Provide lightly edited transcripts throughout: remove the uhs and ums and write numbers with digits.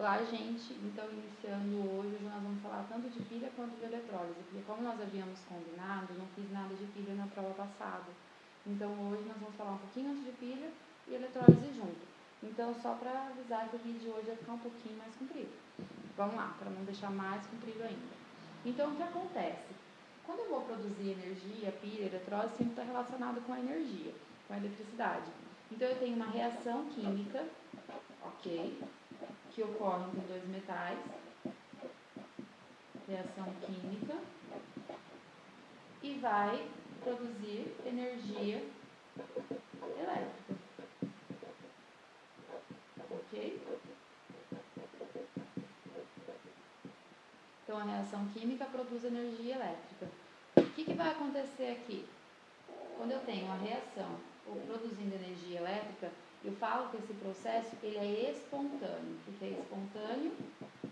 Olá, gente. Então, iniciando hoje nós vamos falar tanto de pilha quanto de eletrólise, porque como nós havíamos combinado, não fiz nada de pilha na prova passada. Então, hoje nós vamos falar um pouquinho antes de pilha e eletrólise junto. Então, só para avisar que o vídeo de hoje vai ficar um pouquinho mais comprido. Vamos lá, para não deixar mais comprido ainda. Então, o que acontece? Quando eu vou produzir energia, pilha, eletrólise, sempre está relacionado com a energia, com a eletricidade. Então, eu tenho uma reação química, ok? Que ocorre com dois metais, reação química, e vai produzir energia elétrica, ok? Então, a reação química produz energia elétrica. O que vai acontecer aqui? Quando eu tenho uma reação ou produzindo energia elétrica, eu falo que esse processo ele é espontâneo, porque é espontâneo,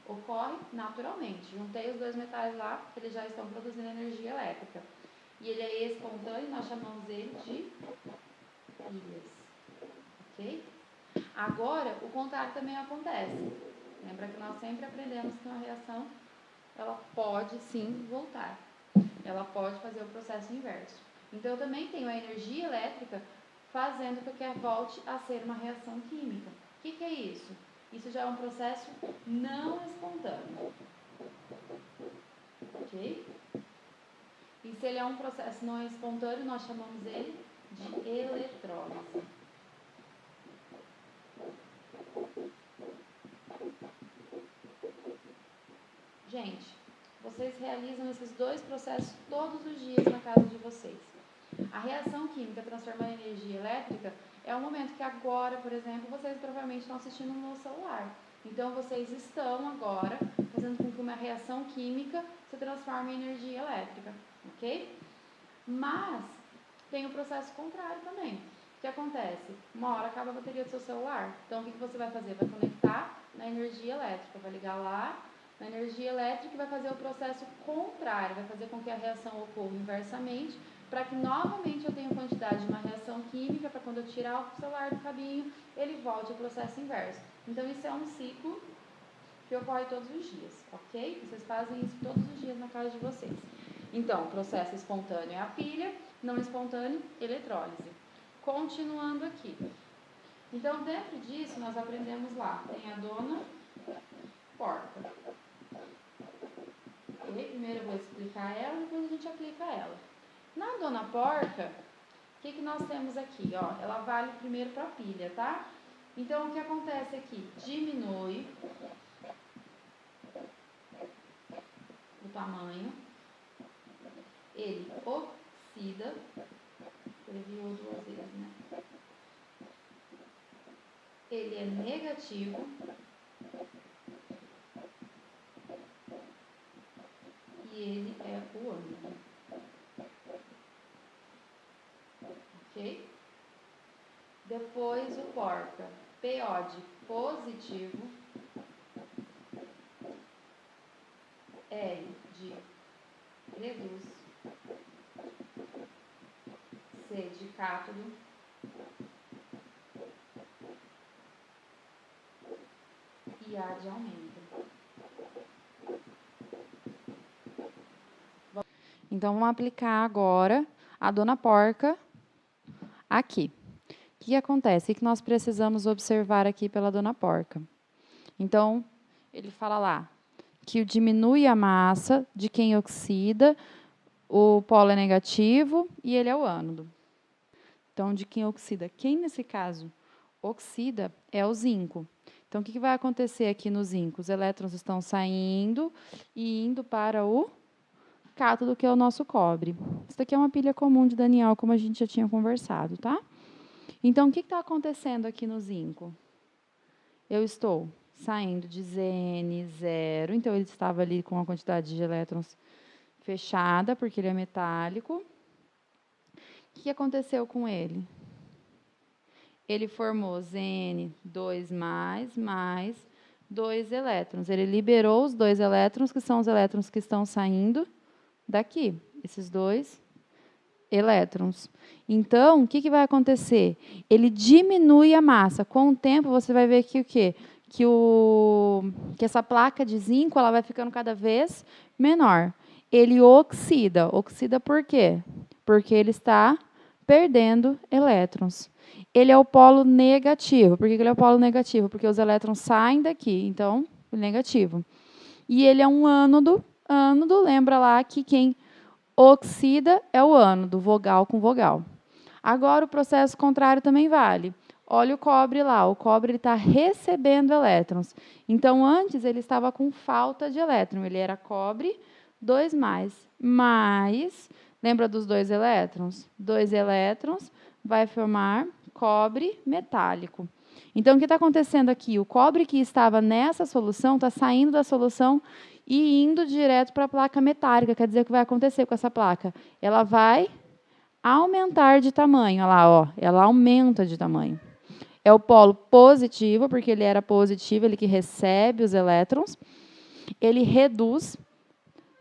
ocorre naturalmente. Juntei os dois metais lá, eles já estão produzindo energia elétrica. E ele é espontâneo, nós chamamos ele de pilhas. Ok? Agora, o contrário também acontece. Lembra que nós sempre aprendemos que uma reação, ela pode sim voltar. Ela pode fazer o processo inverso. Então, eu também tenho a energia elétrica fazendo com que volte a ser uma reação química. O que é isso? Isso já é um processo não espontâneo. Ok? E se ele é um processo não espontâneo, nós chamamos ele de eletrólise. Gente, vocês realizam esses dois processos todos os dias na casa de vocês. A reação química transformando em energia elétrica é um momento que agora, por exemplo, vocês provavelmente estão assistindo no celular. Então, vocês estão agora fazendo com que uma reação química se transforme em energia elétrica, ok? Mas tem o processo contrário também. O que acontece? Uma hora acaba a bateria do seu celular. Então, o que você vai fazer? Vai conectar na energia elétrica, vai ligar lá na energia elétrica e vai fazer o processo contrário, vai fazer com que a reação ocorra inversamente, para que novamente eu tenha quantidade de uma reação química, para quando eu tirar o celular do cabinho, ele volte ao processo inverso. Então, isso é um ciclo que ocorre todos os dias, ok? Vocês fazem isso todos os dias na casa de vocês. Então, processo espontâneo é a pilha, não espontâneo, eletrólise. Continuando aqui. Então, dentro disso, nós aprendemos lá, tem a dona porca. Primeiro eu vou explicar ela, depois a gente aplica ela. Na dona porca, o que nós temos aqui? Ó, ela vale primeiro para a pilha, tá? Então, o que acontece aqui? Diminui o tamanho, ele oxida, ele viu duas vezes, né? Ele é negativo e ele é o ânodo. Ok? Depois o porca, PO de positivo, R de reduz, C de cátodo, e A de aumento. Então, vamos aplicar agora a dona porca aqui. O que acontece? O que nós precisamos observar aqui pela dona porca? Então, ele fala lá que diminui a massa de quem oxida, o polo é negativo e ele é o ânodo. Então, de quem oxida? Quem, nesse caso, oxida é o zinco. Então, o que vai acontecer aqui no zinco? Os elétrons estão saindo e indo para o cátodo, que é o nosso cobre. Isso daqui é uma pilha comum de Daniel, como a gente já tinha conversado, tá? Então, o que está acontecendo aqui no zinco? Eu estou saindo de Zn0, então ele estava ali com uma quantidade de elétrons fechada, porque ele é metálico. O que aconteceu com ele? Ele formou Zn2+, mais 2 elétrons. Ele liberou os 2 elétrons, que são os elétrons que estão saindo daqui, esses 2 elétrons. Então, o que vai acontecer? Ele diminui a massa. Com o tempo, você vai ver que o quê? Que o que essa placa de zinco ela vai ficando cada vez menor. Ele oxida. Oxida por quê? Porque ele está perdendo elétrons. Ele é o polo negativo. Por que ele é o polo negativo? Porque os elétrons saem daqui, então, negativo. E ele é um ânodo. Ânodo, lembra lá que quem oxida é o ânodo, vogal com vogal. Agora, o processo contrário também vale. Olha o cobre lá. O cobre está recebendo elétrons. Então, antes, ele estava com falta de elétron. Ele era cobre 2+. Mais, lembra dos 2 elétrons? 2 elétrons vai formar cobre metálico. Então, o que está acontecendo aqui? O cobre que estava nessa solução está saindo da solução e indo direto para a placa metálica. Quer dizer, o que vai acontecer com essa placa? Ela vai aumentar de tamanho. Olha lá, ó, ela aumenta de tamanho. É o polo positivo, porque ele era positivo, ele que recebe os elétrons. Ele reduz.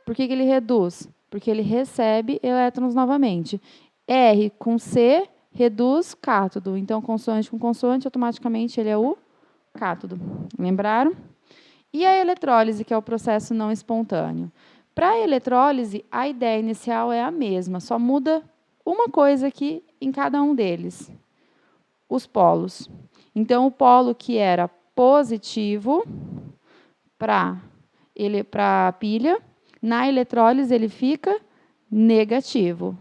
Por que ele reduz? Porque ele recebe elétrons novamente. R com C reduz cátodo. Então, consoante com consoante, automaticamente ele é o cátodo. Lembraram? E a eletrólise, que é o processo não espontâneo. Para a eletrólise, a ideia inicial é a mesma, só muda uma coisa aqui em cada um deles. Os polos. Então, o polo que era positivo para a pilha, na eletrólise ele fica negativo.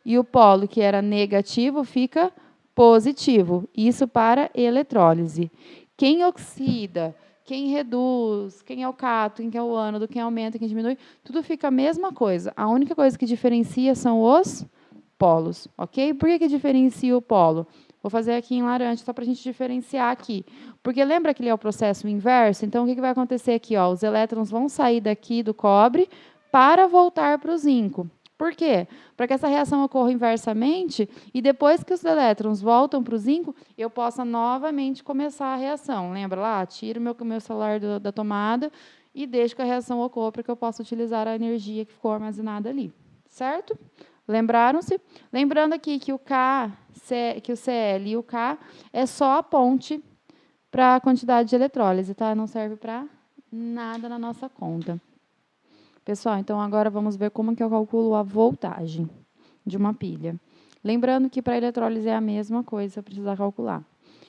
E o polo que era negativo fica positivo. Isso para eletrólise. Quem oxida, quem reduz, quem é o cátodo, quem é o ânodo, quem aumenta, quem diminui, tudo fica a mesma coisa. A única coisa que diferencia são os polos, ok? Por que diferencia o polo? Vou fazer aqui em laranja, só para a gente diferenciar aqui. Porque lembra que ele é o processo inverso? Então, o que vai acontecer aqui? Ó, os elétrons vão sair daqui do cobre para voltar para o zinco. Por quê? Para que essa reação ocorra inversamente e depois que os elétrons voltam para o zinco, eu possa novamente começar a reação. Lembra lá? Tiro meu celular da tomada e deixo que a reação ocorra para que eu possa utilizar a energia que ficou armazenada ali. Certo? Lembraram-se? Lembrando aqui que o Cl e o K é só a ponte para a quantidade de eletrólise, tá? Não serve para nada na nossa conta. Pessoal, então agora vamos ver como que eu calculo a voltagem de uma pilha. Lembrando que para a eletrólise é a mesma coisa, eu precisar calcular.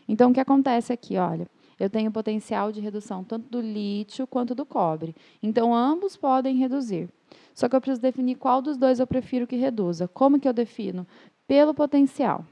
Então, o que acontece aqui, olha, eu tenho potencial de redução tanto do lítio quanto do cobre. Então, ambos podem reduzir. Só que eu preciso definir qual dos dois eu prefiro que reduza. Como que eu defino? Pelo potencial.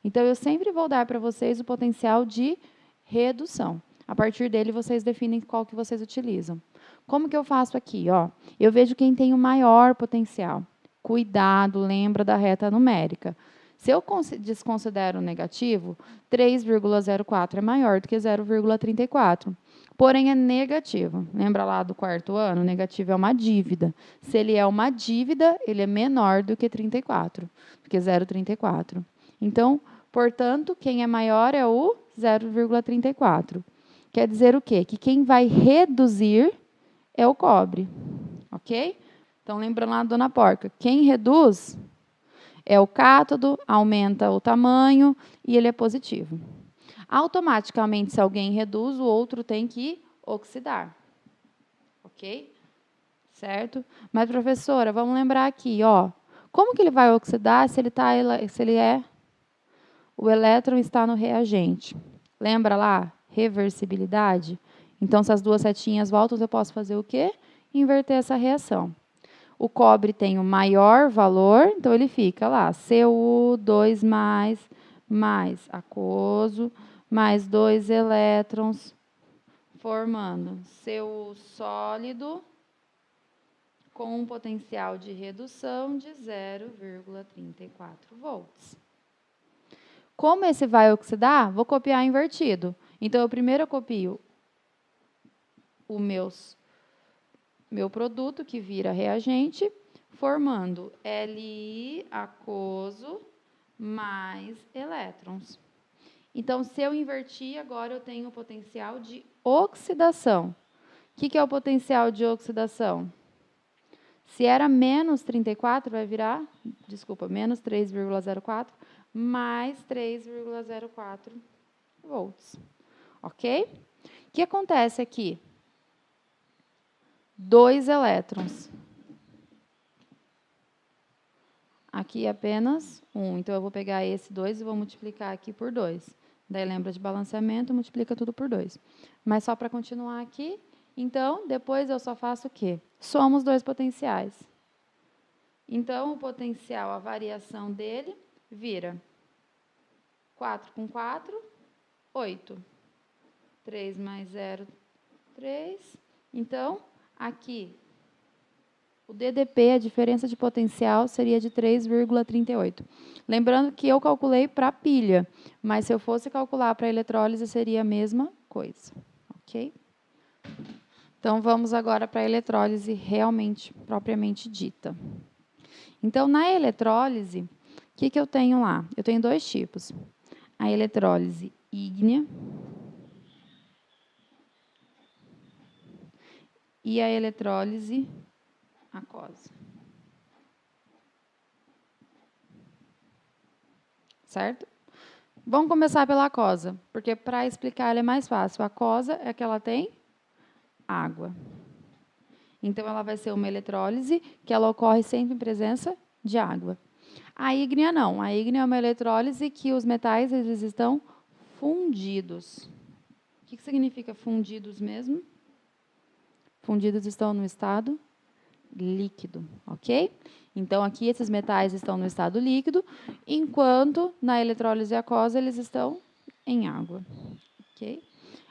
Então, eu sempre vou dar para vocês o potencial de redução. A partir dele, vocês definem qual que vocês utilizam. Como que eu faço aqui? Ó, eu vejo quem tem o maior potencial. Cuidado, lembra da reta numérica. Se eu desconsidero o negativo, 3,04 é maior do que 0,34. Porém, é negativo. Lembra lá do 4º ano? Negativo é uma dívida. Se ele é uma dívida, ele é menor do que 34, do que 0,34. Então, portanto, quem é maior é o 0,34. Quer dizer o quê? Que quem vai reduzir é o cobre. Ok? Então, lembrando lá da dona Porca, quem reduz é o cátodo, aumenta o tamanho e ele é positivo. Automaticamente, se alguém reduz, o outro tem que oxidar. Ok? Certo? Mas, professora, vamos lembrar aqui, ó. Como que ele vai oxidar se o elétron está no reagente? Lembra lá? Reversibilidade? Então, se as duas setinhas voltam, eu posso fazer o quê? Inverter essa reação. O cobre tem o maior valor, então ele fica lá, Cu2 mais aquoso, mais 2 elétrons, formando Cu sólido com um potencial de redução de 0,34 volts. Como esse vai oxidar? Vou copiar invertido. Então, primeiro eu copio o meu produto, que vira reagente, formando Li aquoso mais elétrons. Então, se eu invertir, agora eu tenho o potencial de oxidação. O que é o potencial de oxidação? Se era menos 34, vai virar, menos 3,04, mais 3,04 volts. Ok? O que acontece aqui? 2 elétrons. Aqui apenas 1. Então, eu vou pegar esse 2 e vou multiplicar aqui por 2. Daí, lembra de balanceamento, multiplica tudo por 2. Mas só para continuar aqui, então, depois eu só faço o quê? Somo os dois potenciais. Então, o potencial, a variação dele, vira 4 com 4, 8. 3 mais 0, 3. Então, aqui, o DDP, a diferença de potencial, seria de 3,38. Lembrando que eu calculei para a pilha, mas se eu fosse calcular para a eletrólise, seria a mesma coisa. Ok? Então, vamos agora para a eletrólise realmente, propriamente dita. Então, na eletrólise, o que eu tenho lá? Eu tenho 2 tipos. A eletrólise ígnea e a eletrólise aquosa. Certo? Vamos começar pela aquosa, porque para explicar ela é mais fácil. A aquosa é que ela tem água. Então, ela vai ser uma eletrólise que ela ocorre sempre em presença de água. A ígnea não. A ígnea é uma eletrólise que os metais eles estão fundidos. O que significa fundidos mesmo? Fundidos estão no estado líquido, ok? Então, aqui esses metais estão no estado líquido, enquanto na eletrólise aquosa eles estão em água, ok?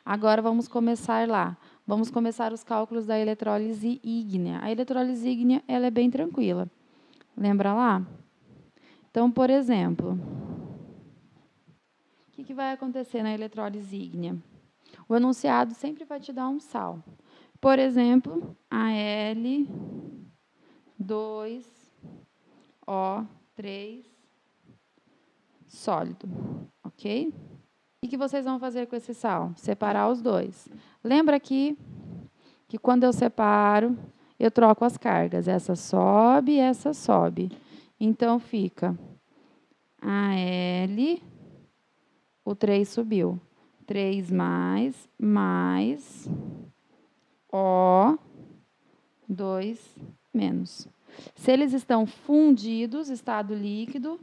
Agora, vamos começar lá. Vamos começar os cálculos da eletrólise ígnea. A eletrólise ígnea ela é bem tranquila. Lembra lá? Então, por exemplo, o que vai acontecer na eletrólise ígnea? O enunciado sempre vai te dar um sal. Por exemplo, Al2O3 sólido, ok? O que vocês vão fazer com esse sal? Separar os dois. Lembra aqui que quando eu separo, eu troco as cargas. Essa sobe e essa sobe. Então, fica Al, o 3 subiu. 3 mais O2 menos. Se eles estão fundidos, estado líquido,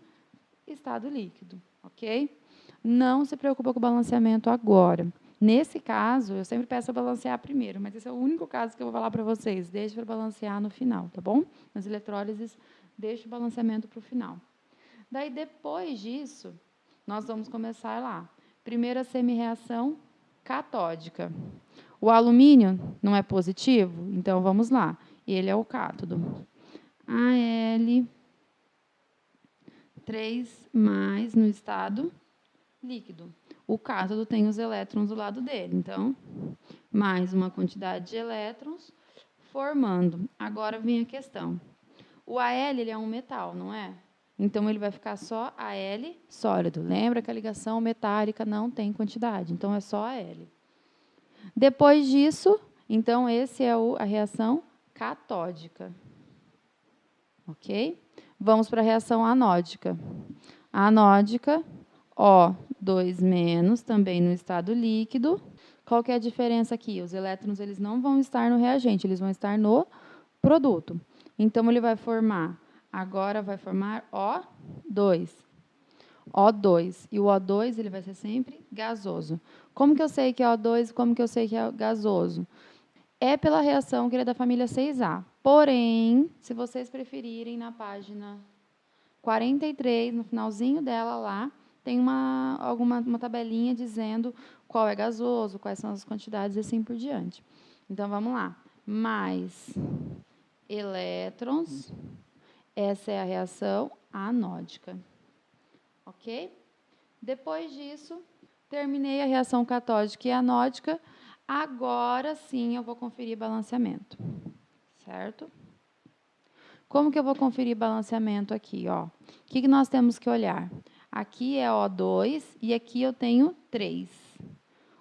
ok? Não se preocupa com o balanceamento agora. Nesse caso, eu sempre peço para balancear primeiro, mas esse é o único caso que eu vou falar para vocês. Deixe para balancear no final, tá bom? Nas eletrólises, deixe o balanceamento para o final. Daí, depois disso, nós vamos começar lá. Primeira semi-reação catódica. O alumínio não é positivo? Então, vamos lá. Ele é o cátodo. Al3 mais no estado líquido. O cátodo tem os elétrons do lado dele. Então, mais uma quantidade de elétrons formando. Agora vem a questão. O Al ele é um metal, não é? Então, ele vai ficar só Al sólido. Lembra que a ligação metálica não tem quantidade. Então, é só Al. Depois disso, então, essa é a reação catódica. Ok? Vamos para a reação anódica. A anódica, O2 menos, também no estado líquido. Qual que é a diferença aqui? Os elétrons eles não vão estar no reagente, eles vão estar no produto. Então, ele vai formar, agora vai formar O2. O2. E o O2 ele vai ser sempre gasoso. Como que eu sei que é O2 e como que eu sei que é gasoso? É pela reação que ele é da família 6A. Porém, se vocês preferirem, na página 43, no finalzinho dela lá, tem uma tabelinha dizendo qual é gasoso, quais são as quantidades e assim por diante. Então, vamos lá. Mais elétrons, essa é a reação anódica. Ok? Depois disso, terminei a reação catódica e anódica. Agora sim eu vou conferir balanceamento. Certo? Como que eu vou conferir balanceamento aqui? Ó? O que nós temos que olhar? Aqui é O2 e aqui eu tenho 3.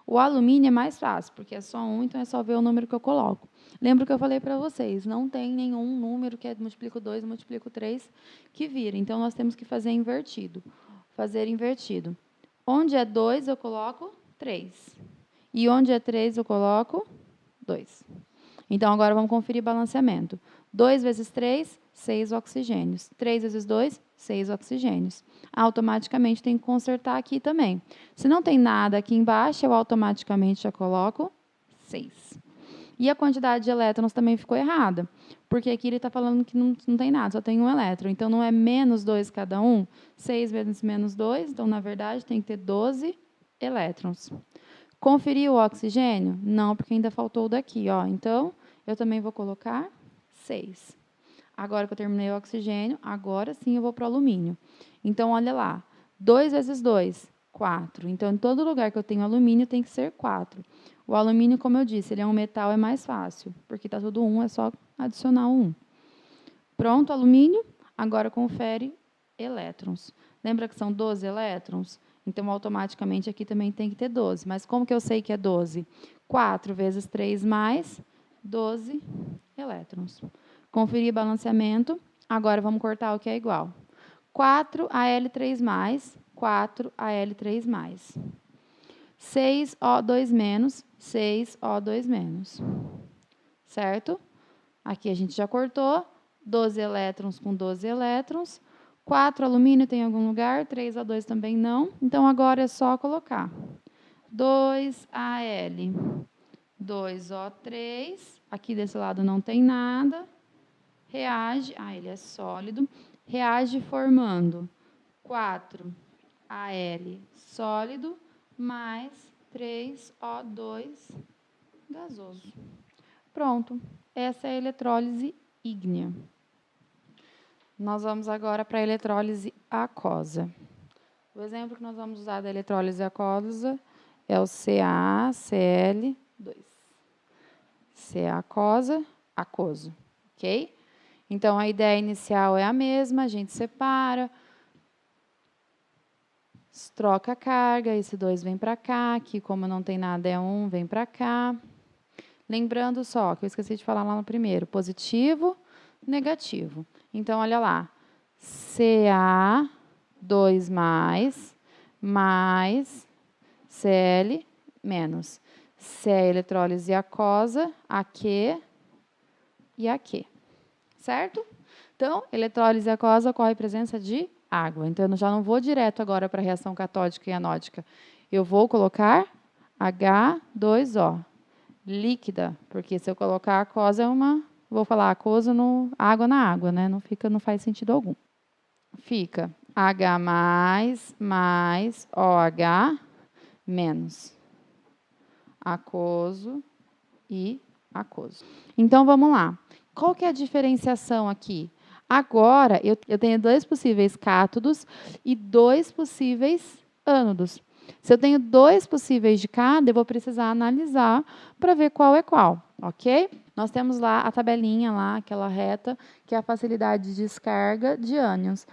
O alumínio é mais fácil, porque é só 1, então é só ver o número que eu coloco. Lembra que eu falei para vocês, não tem nenhum número que é multiplico 2, multiplico 3 que vira. Então, nós temos que fazer invertido. Fazer invertido. Onde é 2, eu coloco 3. E onde é 3, eu coloco 2. Então, agora vamos conferir balanceamento. 2 vezes 3, 6 oxigênios. 3 vezes 2, 6 oxigênios. Automaticamente tem que consertar aqui também. Se não tem nada aqui embaixo, eu automaticamente já coloco 6. E a quantidade de elétrons também ficou errada, porque aqui ele está falando que não tem nada, só tem um elétron. Então, não é menos 2 cada um? 6 vezes menos 2, então, na verdade, tem que ter 12 elétrons. Conferir o oxigênio? Não, porque ainda faltou o daqui, ó. Então, eu também vou colocar 6. Agora que eu terminei o oxigênio, agora sim eu vou para o alumínio. Então, olha lá. 2 vezes 2, 4. Então, em todo lugar que eu tenho alumínio, tem que ser 4. O alumínio, como eu disse, ele é um metal, é mais fácil. Porque está tudo 1, é só adicionar um 1. Pronto, alumínio. Agora, confere elétrons. Lembra que são 12 elétrons? Então, automaticamente, aqui também tem que ter 12. Mas como que eu sei que é 12? 4 vezes 3 mais 12 elétrons. Conferir balanceamento. Agora, vamos cortar o que é igual. 4Al3+, 4Al3+. 6O2-, 6O2-. Certo? Aqui a gente já cortou. 12 elétrons com 12 elétrons. 4 alumínio tem em algum lugar, 3O2 também não. Então, agora é só colocar 2Al, 2O3. Aqui desse lado não tem nada. Reage, ele é sólido. Reage formando 4Al sólido mais 3O2 gasoso. Pronto. Essa é a eletrólise ígnea. Nós vamos agora para a eletrólise aquosa. O exemplo que nós vamos usar da eletrólise aquosa é o CaCl2. Ca aquosa, aquoso, ok? Então, a ideia inicial é a mesma, a gente separa, troca a carga, esse 2 vem para cá, aqui como não tem nada é 1, vem para cá. Lembrando só, que eu esqueci de falar lá no primeiro, positivo, negativo. Então, olha lá, Ca2+, mais Cl menos. Se é eletrólise aquosa, AQ e AQ. Certo? Então, eletrólise aquosa ocorre em presença de água. Então, eu já não vou direto agora para a reação catódica e anódica. Eu vou colocar H2O. Líquida, porque se eu colocar aquosa é uma... Vou falar aquoso no água na água, né? Não faz sentido algum. Fica H+, mais OH menos. Aquoso e aquoso. Então, vamos lá. Qual que é a diferenciação aqui? Agora, eu tenho 2 possíveis cátodos e 2 possíveis ânodos. Se eu tenho 2 possíveis de cada, eu vou precisar analisar para ver qual é qual, ok? Nós temos lá a tabelinha, lá, aquela reta, que é a facilidade de descarga de ânions.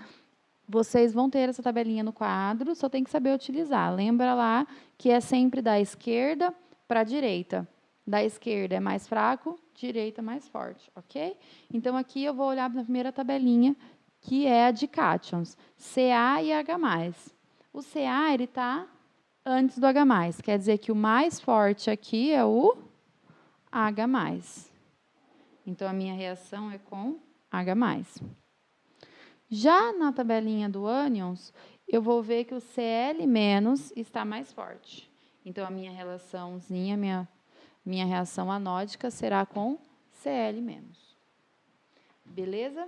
Vocês vão ter essa tabelinha no quadro, só tem que saber utilizar. Lembra lá que é sempre da esquerda para a direita. Da esquerda é mais fraco, direita mais forte, ok? Então, aqui eu vou olhar na primeira tabelinha, que é a de cátions, Ca e H+. O Ca, ele está antes do H+, quer dizer que o mais forte aqui é o H+. Então, a minha reação é com H+. Já na tabelinha do ânions, eu vou ver que o Cl- está mais forte. Então, a minha relaçãozinha, minha reação anódica será com Cl-. Beleza?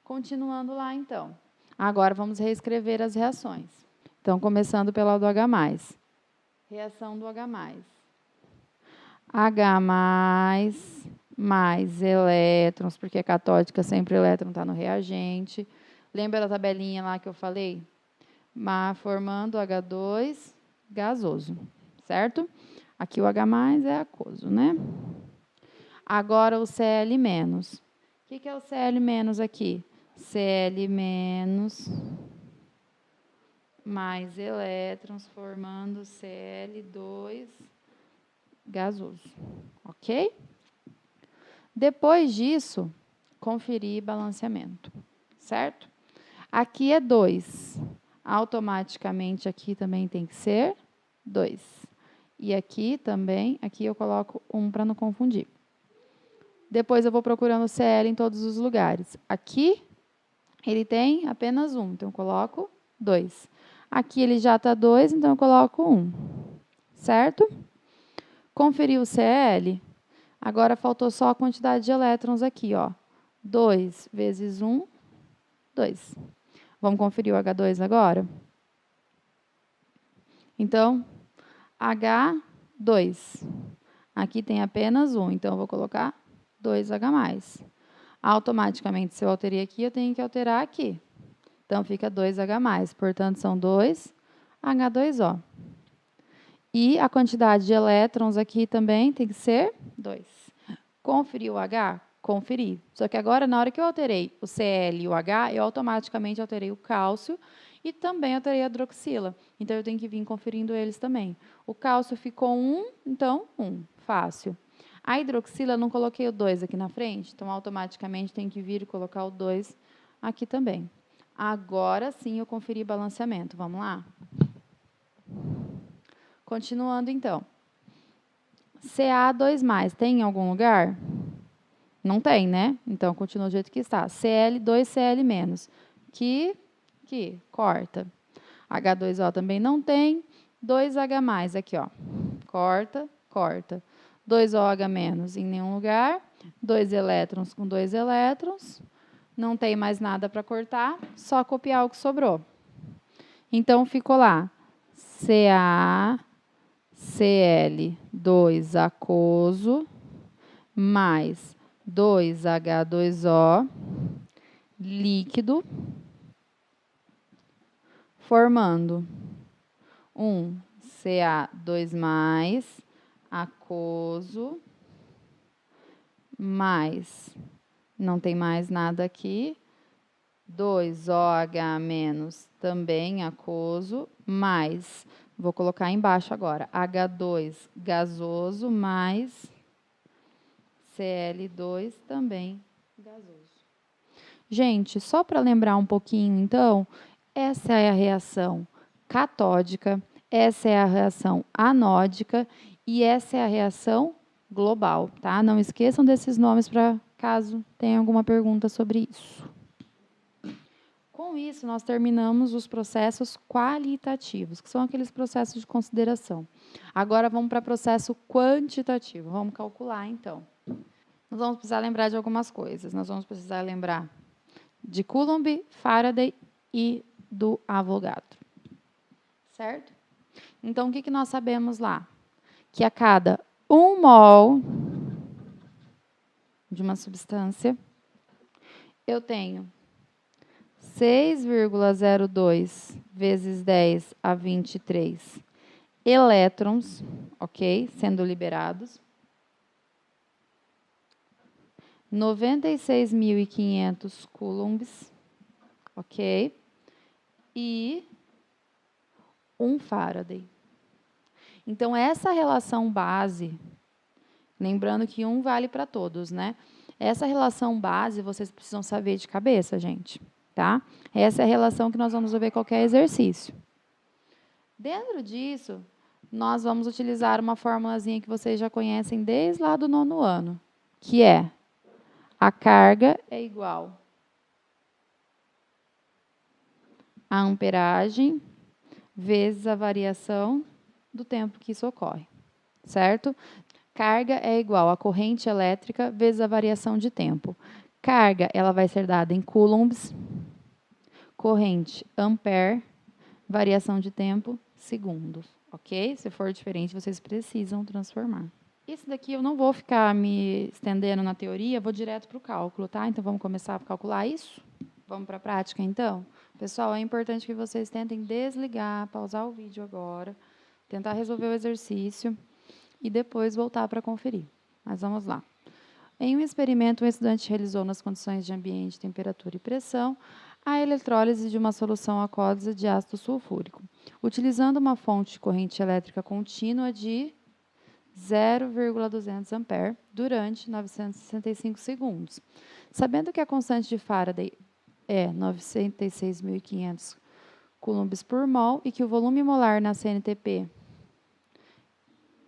Continuando lá, então. Agora, vamos reescrever as reações. Então, começando pela do H+. Reação do H+. H+, mais elétrons, porque é catódica, sempre o elétron está no reagente. Lembra da tabelinha lá que eu falei? Formando H2 gasoso, certo? Aqui o H+ é aquoso, né? Agora o Cl-. O que é o Cl- aqui? Cl- mais elétrons formando Cl2 gasoso, ok? Depois disso, conferir balanceamento, certo? Aqui é 2. Automaticamente aqui também tem que ser 2. E aqui também, aqui eu coloco 1 para não confundir. Depois eu vou procurando Cl em todos os lugares. Aqui, ele tem apenas 1, então eu coloco 2. Aqui ele já está 2, então eu coloco 1. Certo? Conferi o Cl. Agora faltou só a quantidade de elétrons aqui, ó. 2 vezes 1, 2. Vamos conferir o H2 agora? Então, H2. Aqui tem apenas 1, então eu vou colocar 2H+. Automaticamente, se eu alterei aqui, eu tenho que alterar aqui. Então, fica 2H+. Portanto, são 2H2O. E a quantidade de elétrons aqui também tem que ser 2. Conferi o H? Conferi. Só que agora, na hora que eu alterei o Cl e o H, eu automaticamente alterei o cálcio e também alterei a hidroxila. Então, eu tenho que vir conferindo eles também. O cálcio ficou 1, então 1. Fácil. A hidroxila, eu não coloquei o 2 aqui na frente, então, automaticamente, tem que vir e colocar o 2 aqui também. Agora, sim, eu conferi balanceamento. Vamos lá? Continuando, então. Ca2+, tem em algum lugar? Não tem, né? Então, continua do jeito que está. Cl, 2Cl-. Que corta. H2O também não tem. 2H+, aqui, ó. Corta, corta. 2OH- em nenhum lugar. 2 elétrons com 2 elétrons. Não tem mais nada para cortar, só copiar o que sobrou. Então, ficou lá. CaCl2 aquoso mais 2H2O líquido, formando um Ca2+ aquoso mais, não tem mais nada aqui, 2OH- também aquoso, mais, vou colocar embaixo agora, H2 gasoso mais Cl2 também gasoso. Gente, só para lembrar um pouquinho, então, essa é a reação catódica, essa é a reação anódica e essa é a reação global, tá? Não esqueçam desses nomes para caso tenha alguma pergunta sobre isso. Com isso, nós terminamos os processos qualitativos, que são aqueles processos de consideração. Agora, vamos para o processo quantitativo. Vamos calcular, então. Nós vamos precisar lembrar de algumas coisas. Nós vamos precisar lembrar de Coulomb, Faraday e do Avogadro. Certo? Então, o que nós sabemos lá? Que a cada 1 mol de uma substância, eu tenho 6,02 vezes 10 a 23 elétrons, ok? Sendo liberados. 96.500 coulombs, ok? E 1 Faraday. Então, essa relação base, lembrando que 1 vale para todos, né? Essa relação base, vocês precisam saber de cabeça, gente, tá? Essa é a relação que nós vamos ver em qualquer exercício. Dentro disso, nós vamos utilizar uma formulazinha que vocês já conhecem desde lá do 9º ano, que é a carga é igual a amperagem vezes a variação do tempo que isso ocorre, certo? Carga é igual a corrente elétrica vezes a variação de tempo. Carga, ela vai ser dada em coulombs, corrente, ampere, variação de tempo, segundos, ok? Se for diferente, vocês precisam transformar. Isso daqui eu não vou ficar me estendendo na teoria, vou direto para o cálculo, tá? Então, vamos começar a calcular isso? Vamos para a prática, então? Pessoal, é importante que vocês tentem desligar, pausar o vídeo agora, tentar resolver o exercício e depois voltar para conferir. Mas vamos lá. Em um experimento, um estudante realizou nas condições de ambiente, temperatura e pressão a eletrólise de uma solução aquosa de ácido sulfúrico, utilizando uma fonte de corrente elétrica contínua de 0,200 ampere durante 965 segundos. Sabendo que a constante de Faraday é 96.500 coulombs por mol e que o volume molar na CNTP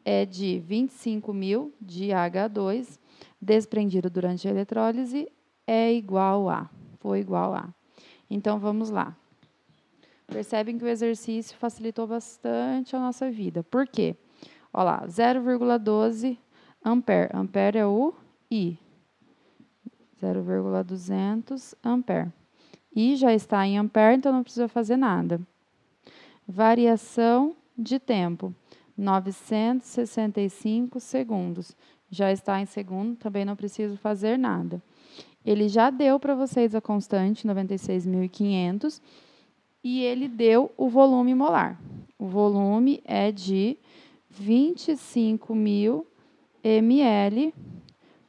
é de 25.000 de H2 desprendido durante a eletrólise é igual a, foi igual a. Então, vamos lá. Percebem que o exercício facilitou bastante a nossa vida. Por quê? Olha lá, 0,12 ampere. Ampere é o I. 0,200 ampere. I já está em ampere, então não precisa fazer nada. Variação de tempo, 965 segundos. Já está em segundo, também não preciso fazer nada. Ele já deu para vocês a constante, 96.500, e ele deu o volume molar. O volume é de 25.000 ml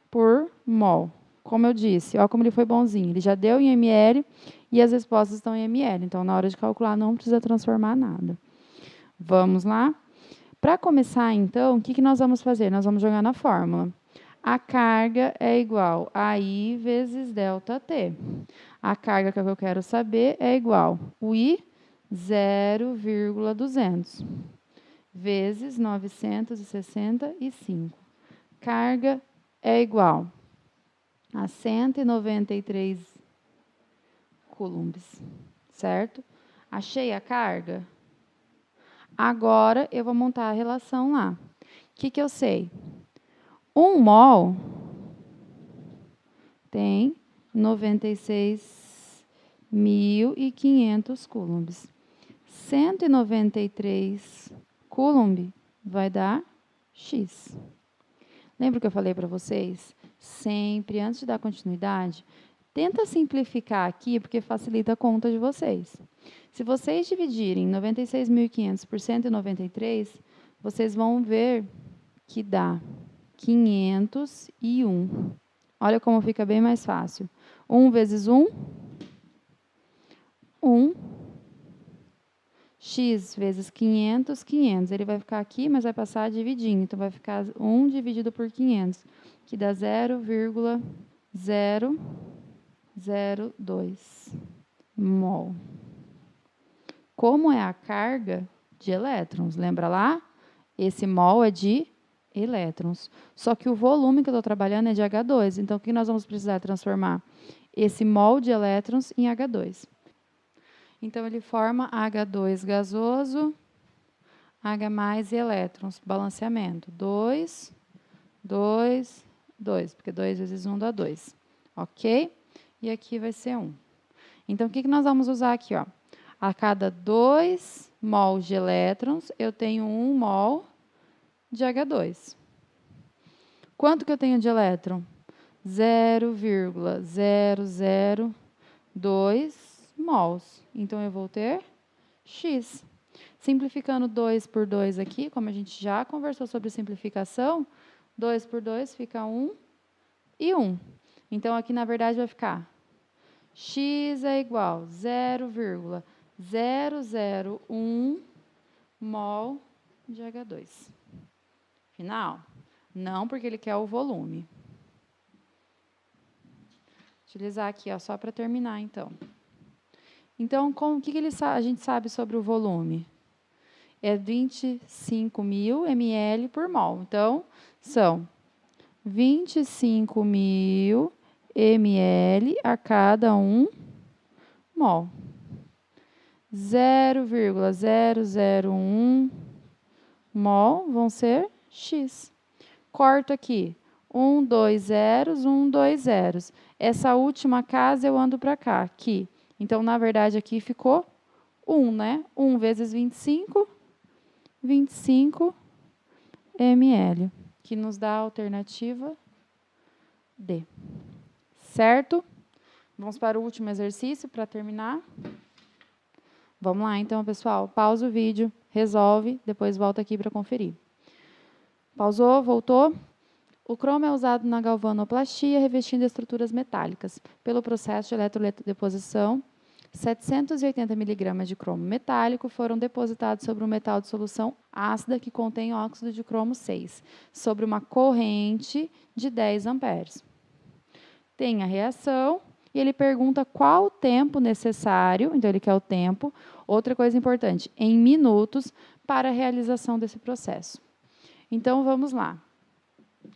por mol. Como eu disse, olha como ele foi bonzinho. Ele já deu em ml e as respostas estão em ml. Então, na hora de calcular, não precisa transformar nada. Vamos lá? Para começar, então, o que nós vamos fazer? Nós vamos jogar na fórmula. A carga é igual a I vezes ΔT. A carga que eu quero saber é igual o I 0,200 vezes 965. Carga é igual a 193 coulombs, certo? Achei a carga? Agora, eu vou montar a relação lá. O que eu sei? 1 mol tem 96.500 coulombs. 193 coulomb vai dar X. Lembra que eu falei para vocês? Sempre, antes de dar continuidade, tenta simplificar aqui, porque facilita a conta de vocês. Se vocês dividirem 96.500 por 193, vocês vão ver que dá 501. Olha como fica bem mais fácil. 1 vezes 1, 1. X vezes 500, 500. Ele vai ficar aqui, mas vai passar dividindo. Então, vai ficar 1 dividido por 500, que dá 0,002 mol. Como é a carga de elétrons? Lembra lá? Esse mol é de elétrons. Só que o volume que eu estou trabalhando é de H2. Então, o que nós vamos precisar transformar? Esse mol de elétrons em H2. Então, ele forma H2 gasoso, H mais e elétrons. Balanceamento. 2, 2, 2. Porque 2 vezes 1 dá 2. Ok? E aqui vai ser 1. Então, o que nós vamos usar aqui? Ó? A cada 2 mols de elétrons, eu tenho 1 mol de H2. Quanto que eu tenho de elétron? 0,002 mols. Então, eu vou ter X. Simplificando 2 por 2 aqui, como a gente já conversou sobre simplificação, 2 por 2 fica 1 e 1. Então, aqui, na verdade, vai ficar X é igual a 0,001 mol de H2. Final? Não, porque ele quer o volume. Utilizar aqui, ó, só para terminar, então. Então, o que a gente sabe sobre o volume? É 25.000 ml por mol. Então, são 25.000 ml a cada 1 mol. 0,001 mol vão ser X. Corto aqui. 1, 2 zeros, 1, 2 zeros. Essa última casa eu ando para cá, aqui. Então, na verdade, aqui ficou 1, né? 1 vezes 25, 25 ml, que nos dá a alternativa D. Certo? Vamos para o último exercício para terminar. Vamos lá, então, pessoal. Pausa o vídeo, resolve, depois volta aqui para conferir. Pausou, voltou? O cromo é usado na galvanoplastia, revestindo estruturas metálicas. Pelo processo de eletrodeposição, 780 mg de cromo metálico foram depositados sobre um metal de solução ácida que contém óxido de cromo 6, sobre uma corrente de 10 amperes. Tem a reação e ele pergunta qual o tempo necessário, então ele quer o tempo, outra coisa importante, em minutos, para a realização desse processo. Então, vamos lá.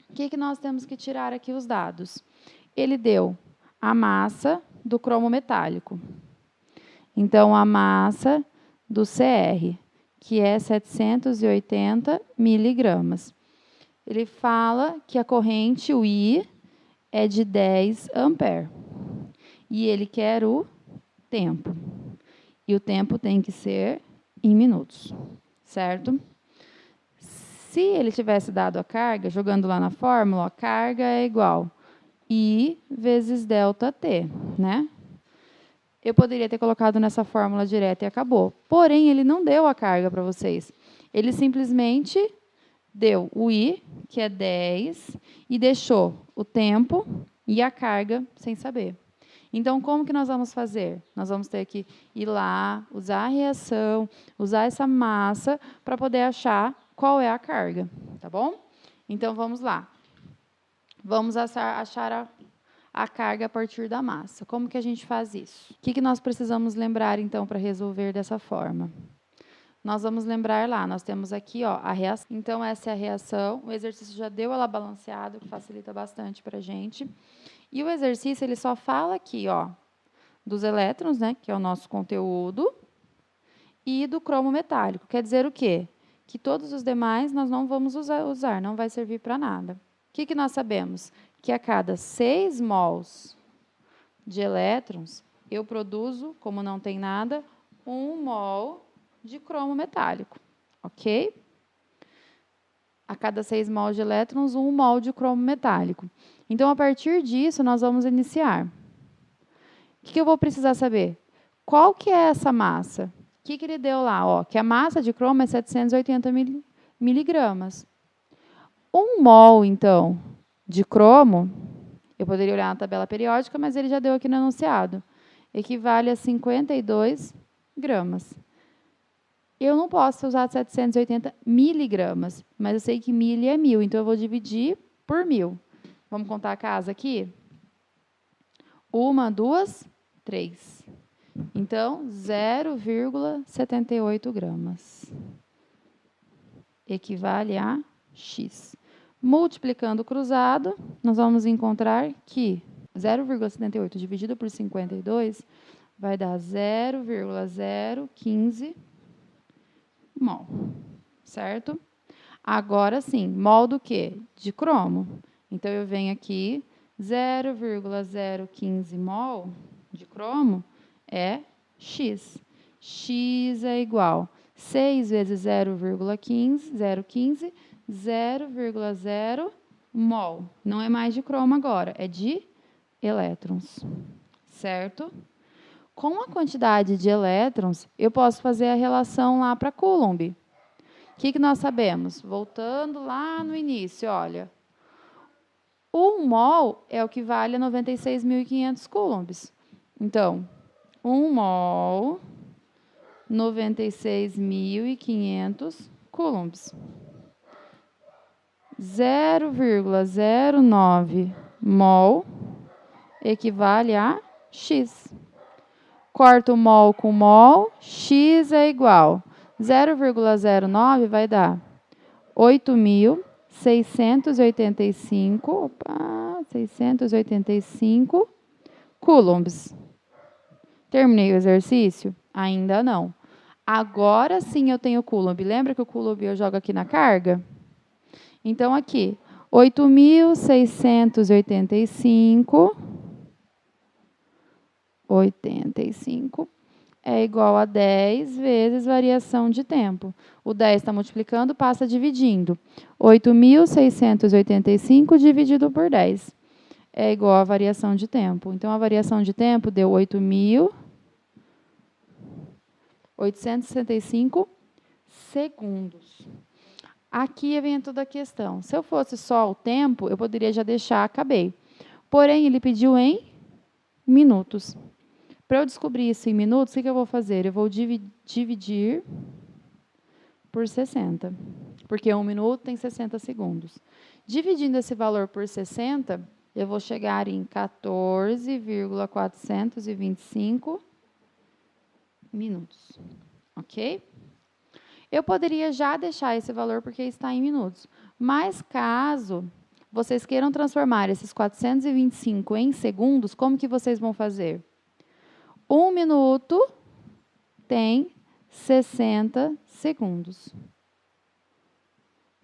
O que nós temos que tirar aqui os dados? Ele deu a massa do cromo metálico. Então, a massa do CR, que é 780 miligramas. Ele fala que a corrente, o I, é de 10 amperes. E ele quer o tempo. E o tempo tem que ser em minutos, certo? Se ele tivesse dado a carga, jogando lá na fórmula, a carga é igual I vezes delta T, né? Eu poderia ter colocado nessa fórmula direta e acabou. Porém, ele não deu a carga para vocês. Ele simplesmente deu o I, que é 10, e deixou o tempo e a carga sem saber. Então, como que nós vamos fazer? Nós vamos ter que ir lá, usar a reação, usar essa massa para poder achar qual é a carga, tá bom? Então, vamos lá. Vamos achar a carga a partir da massa. Como que a gente faz isso? O que nós precisamos lembrar, então, para resolver dessa forma? Nós vamos lembrar lá, nós temos aqui ó, a reação. Então, essa é a reação. O exercício já deu ela balanceado, que facilita bastante para a gente. E o exercício, ele só fala aqui, ó, dos elétrons, né, que é o nosso conteúdo, e do cromo metálico. Quer dizer o quê? Que todos os demais nós não vamos usar, não vai servir para nada. O que nós sabemos? Que a cada 6 mols de elétrons, eu produzo, como não tem nada, 1 mol de cromo metálico, ok? A cada 6 mols de elétrons, 1 mol de cromo metálico. Então, a partir disso, nós vamos iniciar. O que eu vou precisar saber? Qual que é essa massa? O que ele deu lá? Ó, que a massa de cromo é 780 miligramas. 1 mol, então, de cromo, eu poderia olhar na tabela periódica, mas ele já deu aqui no enunciado, equivale a 52 gramas. Eu não posso usar 780 miligramas, mas eu sei que mili é 1000, então eu vou dividir por 1000. Vamos contar a casa aqui? 1, 2, 3. Então, 0,78 gramas. Equivale a X. Multiplicando o cruzado, nós vamos encontrar que 0,78 dividido por 52 vai dar 0,015 mol, certo? Agora sim, mol do quê? De cromo. Então, eu venho aqui, 0,015 mol de cromo é X. X é igual 6 vezes 0,15, 0,0 mol. Não é mais de cromo agora, é de elétrons, certo? Com a quantidade de elétrons, eu posso fazer a relação lá para Coulomb. O que nós sabemos? Voltando lá no início, olha. 1 mol é o que vale a 96.500 coulombs. Então, 1 mol, 96.500 coulombs. 0,09 mol equivale a X. Corto o mol com mol, X é igual. 0,09 vai dar 685 coulombs. Terminei o exercício? Ainda não. Agora sim eu tenho coulomb. Lembra que o coulomb eu jogo aqui na carga? Então, aqui, 8.685 é igual a 10 vezes variação de tempo. O 10 está multiplicando, passa dividindo. 8.685 dividido por 10 é igual a variação de tempo. Então, a variação de tempo deu 8.865 segundos. Aqui vem toda a questão. Se eu fosse só o tempo, eu poderia já deixar, acabei. Porém, ele pediu em minutos. Para eu descobrir isso em minutos, o que eu vou fazer? Eu vou dividir por 60. Porque 1 minuto tem 60 segundos. Dividindo esse valor por 60, eu vou chegar em 14,425 minutos. Ok? Eu poderia já deixar esse valor porque está em minutos. Mas caso vocês queiram transformar esses 425 em segundos, como que vocês vão fazer? 1 minuto tem 60 segundos.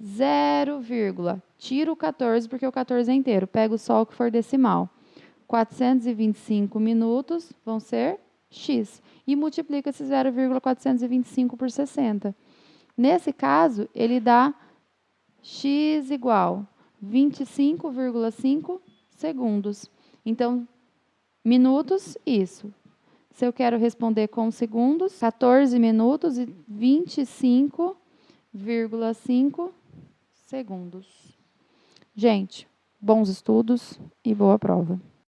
0, tira o 14, porque o 14 é inteiro. Pega só o que for decimal. 425 minutos vão ser x. E multiplica esse 0,425 por 60. Nesse caso, ele dá x igual 25,5 segundos. Então, minutos, isso. Se eu quero responder com segundos, 14 minutos e 25,5 segundos. Gente, bons estudos e boa prova.